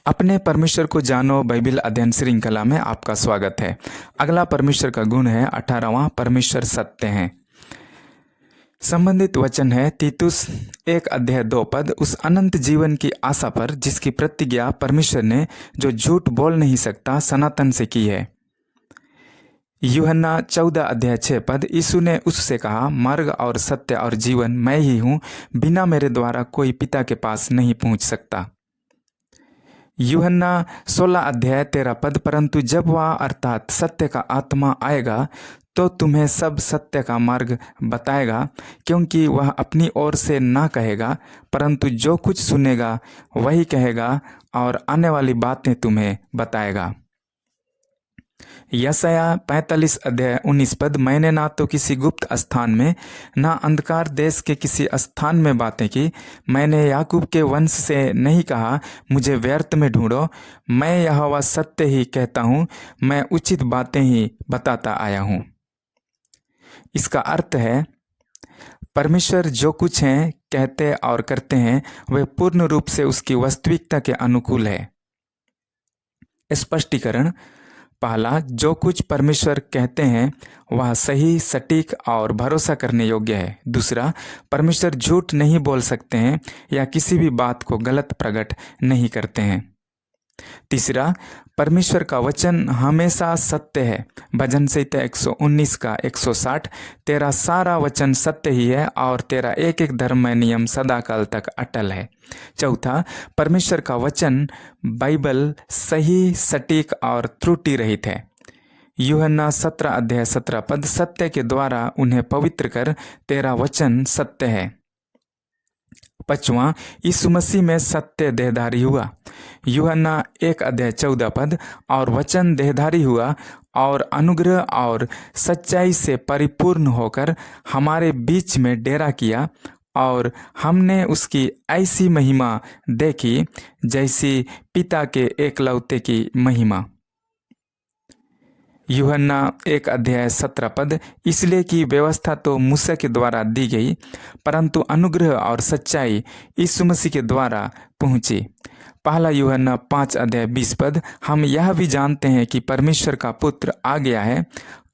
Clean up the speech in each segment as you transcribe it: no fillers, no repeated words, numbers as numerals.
अपने परमेश्वर को जानो बाइबल अध्ययन श्रृंखला में आपका स्वागत है। अगला परमेश्वर का गुण है 18वां, परमेश्वर सत्य है। संबंधित वचन है तीतुस 1:2 उस अनंत जीवन की आशा पर जिसकी प्रतिज्ञा परमेश्वर ने, जो झूठ बोल नहीं सकता, सनातन से की है। यूहन्ना 14:6 यीशु ने उससे कहा, मार्ग और सत्य और जीवन मैं ही हूँ, बिना मेरे द्वारा कोई पिता के पास नहीं पहुँच सकता। यूहन्ना 16:13 परंतु जब वह अर्थात सत्य का आत्मा आएगा तो तुम्हें सब सत्य का मार्ग बताएगा, क्योंकि वह अपनी ओर से ना कहेगा, परंतु जो कुछ सुनेगा वही कहेगा और आने वाली बातें तुम्हें बताएगा। यशाया 45:19 मैंने ना तो किसी गुप्त स्थान में, ना अंधकार देश के किसी स्थान में बातें की। मैंने याकूब के वंश से नहीं कहा, मुझे व्यर्थ में ढूंढो। मैं यहोवा सत्य ही कहता हूँ, मैं उचित बातें ही बताता आया हूँ। इसका अर्थ है, परमेश्वर जो कुछ हैं कहते और करते हैं वे पूर्ण रूप से उसकी वास्तविकता के अनुकूल है। स्पष्टीकरण: पहला, जो कुछ परमेश्वर कहते हैं वह सही, सटीक और भरोसा करने योग्य है। दूसरा, परमेश्वर झूठ नहीं बोल सकते हैं या किसी भी बात को गलत प्रकट नहीं करते हैं। तीसरा, परमेश्वर का वचन हमेशा सत्य है। भजन संहिता 119 का 160, तेरा सारा वचन सत्य ही है और तेरा एक एक धर्ममय नियम सदाकाल तक अटल है। चौथा, परमेश्वर का वचन बाइबल सही, सटीक और त्रुटि रहित है। यूहन्ना 17:17 सत्य के द्वारा उन्हें पवित्र कर, तेरा वचन सत्य है। पांचवा, यीशु मसीह में सत्य देहधारी हुआ। यूहन्ना 1:14 और वचन देहधारी हुआ और अनुग्रह और सच्चाई से परिपूर्ण होकर हमारे बीच में डेरा किया, और हमने उसकी ऐसी महिमा देखी जैसी पिता के एकलौते की महिमा। यूहन्ना 1:17 इसलिए कि व्यवस्था तो मूसा के द्वारा दी गई, परंतु अनुग्रह और सच्चाई यीशु मसीह के द्वारा पहुंची। पहला यूहन्ना 5:20 हम यह भी जानते हैं कि परमेश्वर का पुत्र आ गया है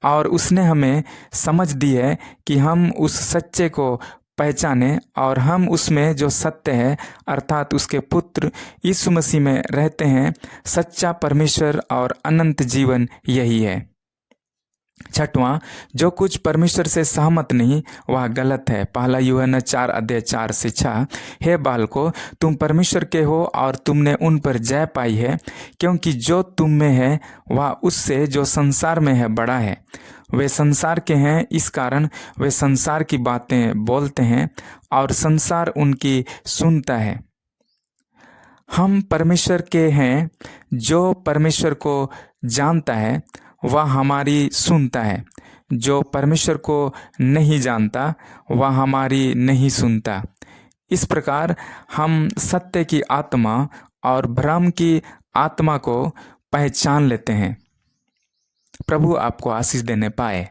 और उसने हमें समझ दी है कि हम उस सच्चे को पहचाने, और हम उसमें जो सत्य है अर्थात उसके पुत्र यीशु मसीह में रहते हैं। सच्चा परमेश्वर और अनंत जीवन यही है। छठवां, जो कुछ परमेश्वर से सहमत नहीं वह गलत है। पहला यूहन्ना 4:4-6 हे बालको, तुम परमेश्वर के हो और तुमने उन पर जय पाई है, क्योंकि जो तुम में है वह उससे जो संसार में है बड़ा है। वे संसार के हैं, इस कारण वे संसार की बातें बोलते हैं और संसार उनकी सुनता है। हम परमेश्वर के हैं। जो परमेश्वर को जानता है वह हमारी सुनता है। जो परमेश्वर को नहीं जानता वह हमारी नहीं सुनता। इस प्रकार हम सत्य की आत्मा और भ्रम की आत्मा को पहचान लेते हैं। प्रभु आपको आशीष देने पाए।